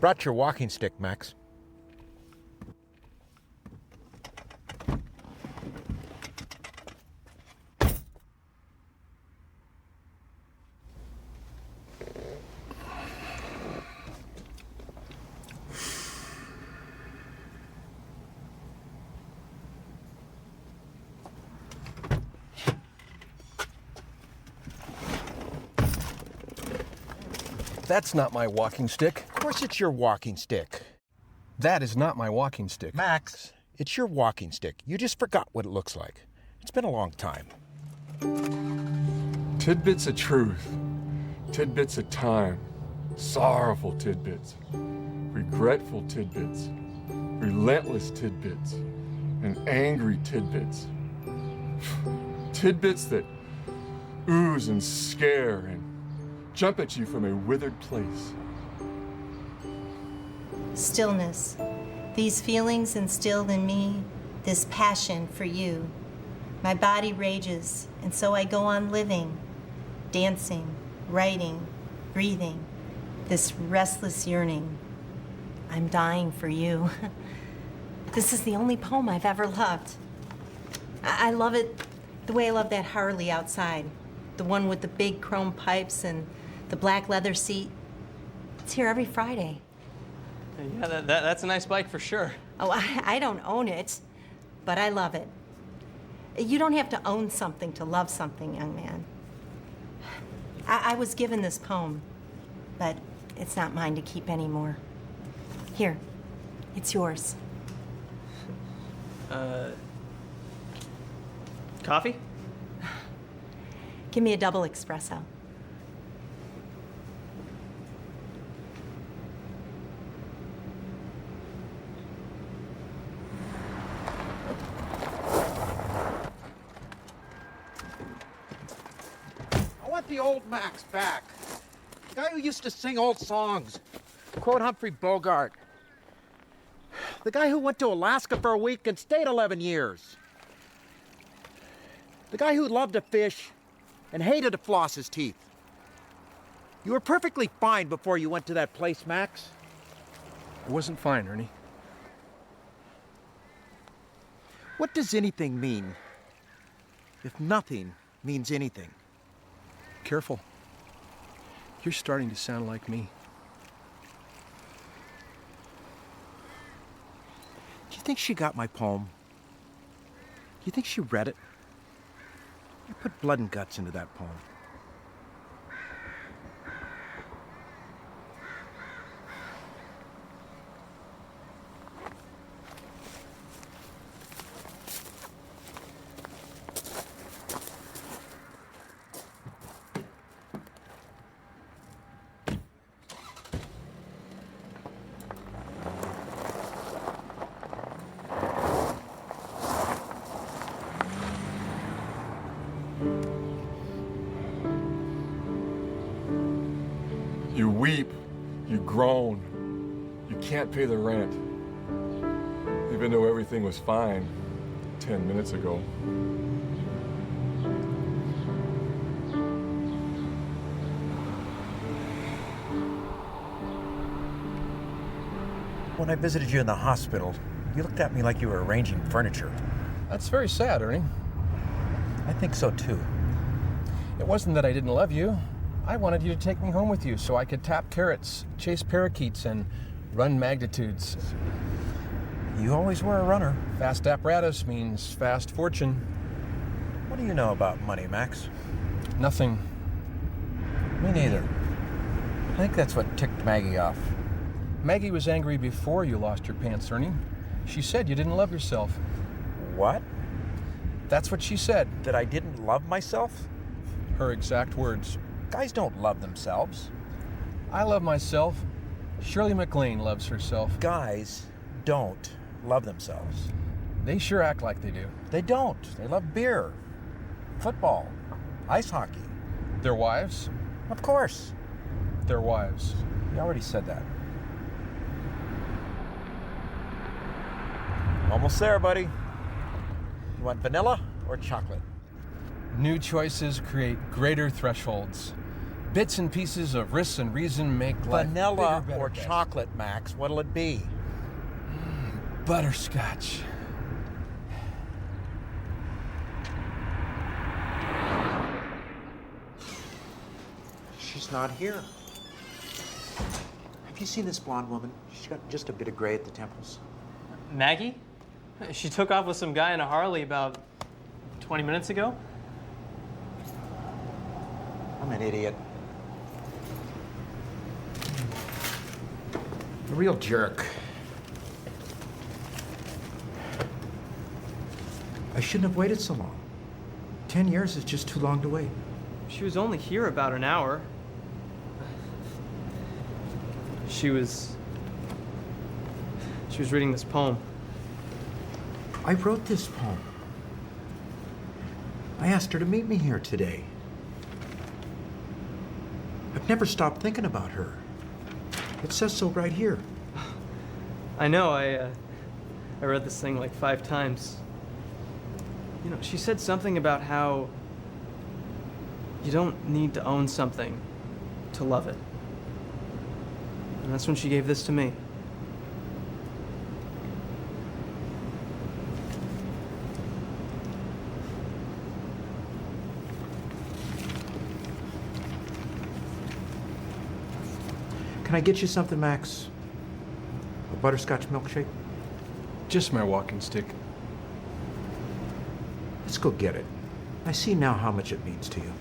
brought your walking stick, Max. That's not my walking stick. Of course it's your walking stick. That is not my walking stick. Max, it's your walking stick. You just forgot what it looks like. It's been a long time. Tidbits of truth, tidbits of time, sorrowful tidbits, regretful tidbits, relentless tidbits, and angry tidbits. Tidbits that ooze and scare and jump at you from a withered place. Stillness. These feelings instilled in me, this passion for you. My body rages, and so I go on living, dancing, writing, breathing, this restless yearning. I'm dying for you. This is the only poem I've ever loved. I love it the way I love that Harley outside, the one with the big chrome pipes and the black leather seat. It's here every Friday. Yeah, that's a nice bike for sure. Oh, I don't own it, but I love it. You don't have to own something to love something, young man. I was given this poem, but it's not mine to keep anymore. Here, it's yours. Coffee? Give me a double espresso. I want the old Max back. The guy who used to sing old songs, quote Humphrey Bogart. The guy who went to Alaska for a week and stayed 11 years. The guy who loved to fish and hated to floss his teeth. You were perfectly fine before you went to that place, Max. It wasn't fine, Ernie. What does anything mean if nothing means anything? Careful. You're starting to sound like me. Do you think she got my poem? Do you think she read it? I put blood and guts into that poem. You weep, you groan, you can't pay the rent, even though everything was fine 10 minutes ago. When I visited you in the hospital, you looked at me like you were arranging furniture. That's very sad, Ernie. I think so too. It wasn't that I didn't love you. I wanted you to take me home with you so I could tap carrots, chase parakeets, and run magnitudes. You always were a runner. Fast apparatus means fast fortune. What do you know about money, Max? Nothing. Me neither. I think that's what ticked Maggie off. Maggie was angry before you lost your pants, Ernie. She said you didn't love yourself. What? That's what she said. That I didn't love myself? Her exact words. Guys don't love themselves. I love myself. Shirley MacLaine loves herself. Guys don't love themselves. They sure act like they do. They don't. They love beer, football, ice hockey. Their wives? Of course. Their wives. You already said that. Almost there, buddy. You want vanilla or chocolate? New choices create greater thresholds. Bits and pieces of risk and reason make life Vanilla bigger, better, or best. chocolate, Max? What'll it be? Butterscotch. She's not here. Have you seen this blonde woman? She's got just a bit of gray at the temples. Maggie? She took off with some guy in a Harley about 20 minutes ago. I'm an idiot. A real jerk. I shouldn't have waited so long. 10 years is just too long to wait. She was only here about an hour. She was reading this poem. I wrote this poem. I asked her to meet me here today. I've never stopped thinking about her. It says so right here. I know, I read this thing like 5 times. You know, she said something about how you don't need to own something to love it. And that's when she gave this to me. Can I get you something, Max? A butterscotch milkshake? Just my walking stick. Let's go get it. I see now how much it means to you.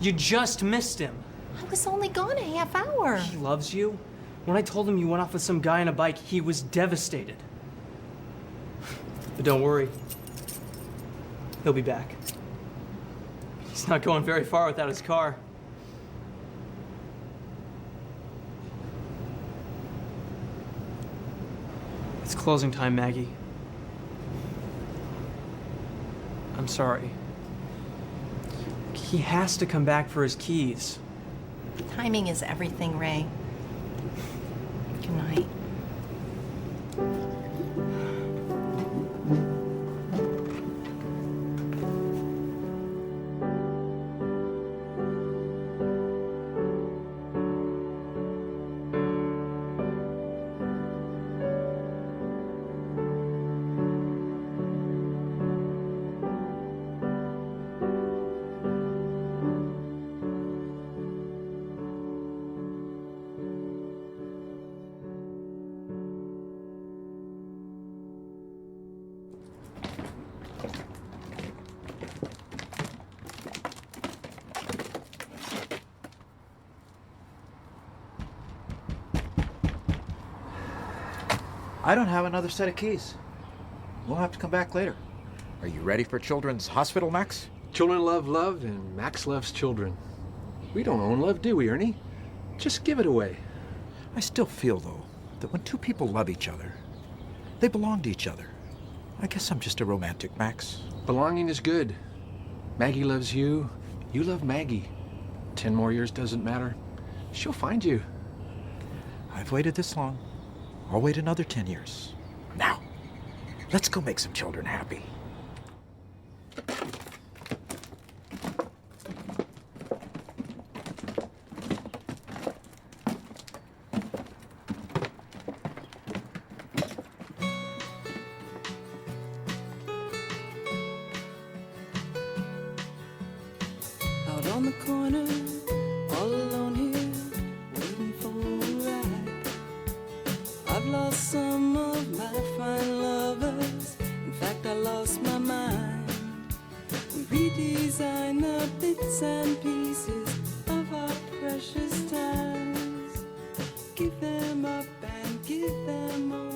You just missed him. I was only gone a half hour. He loves you. When I told him you went off with some guy on a bike, he was devastated. But don't worry. He'll be back. He's not going very far without his car. It's closing time, Maggie. I'm sorry. He has to come back for his keys. Timing is everything, Ray. Good night. I don't have another set of keys. We'll have to come back later. Are you ready for Children's Hospital, Max? Children love love, and Max loves children. We don't own love, do we, Ernie? Just give it away. I still feel, though, that when two people love each other, they belong to each other. I guess I'm just a romantic, Max. Belonging is good. Maggie loves you. You love Maggie. 10 more years doesn't matter. She'll find you. I've waited this long. I'll wait another 10 years. Now, let's go make some children happy. Out on the corner, all alone here, waiting for a ride. I've lost some of my fine lovers. In fact, I lost my mind. We redesign the bits and pieces of our precious times. Give them up and give them all.